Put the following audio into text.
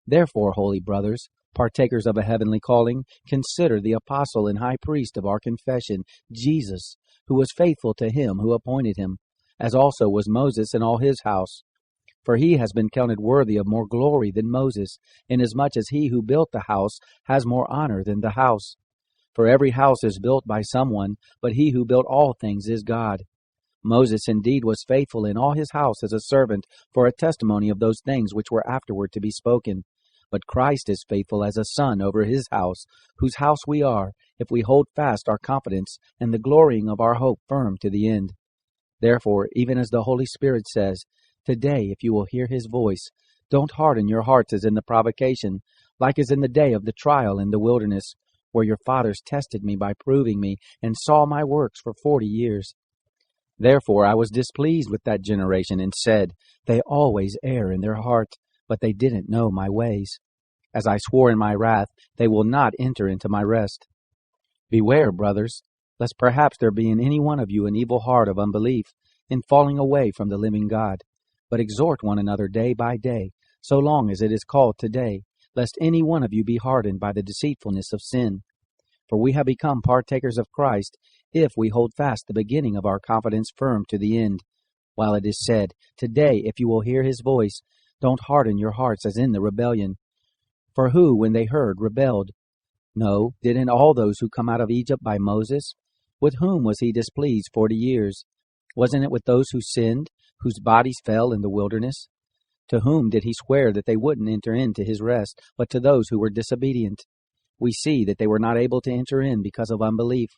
Therefore, holy brothers, partakers of a heavenly calling, consider the apostle and high priest of our confession, Jesus, who was faithful to him who appointed him, as also was Moses and all his house. For he has been counted worthy of more glory than Moses, inasmuch as he who built the house has more honor than the house. For every house is built by someone, but he who built all things is God. Moses indeed was faithful in all his house as a servant for a testimony of those things which were afterward to be spoken. But Christ is faithful as a son over his house, whose house we are, if we hold fast our confidence and the glorying of our hope firm to the end. Therefore, even as the Holy Spirit says, "Today, if you will hear his voice, don't harden your hearts as in the provocation, like as in the day of the trial in the wilderness, where your fathers tested me by proving me, and saw my works for 40 years. Therefore I was displeased with that generation, and said, They always err in their heart, but they didn't know my ways. As I swore in my wrath, they will not enter into my rest. Beware, brothers, lest perhaps there be in any one of you an evil heart of unbelief, in falling away from the living God. But exhort one another day by day, so long as it is called today, lest any one of you be hardened by the deceitfulness of sin. For we have become partakers of Christ, if we hold fast the beginning of our confidence firm to the end. While it is said, Today, if you will hear his voice, don't harden your hearts as in the rebellion. For who, when they heard, rebelled? No, didn't all those who come out of Egypt by Moses? With whom was he displeased 40 years? Wasn't it with those who sinned, whose bodies fell in the wilderness? To whom did he swear that they wouldn't enter into his rest, but to those who were disobedient? We see that they were not able to enter in because of unbelief.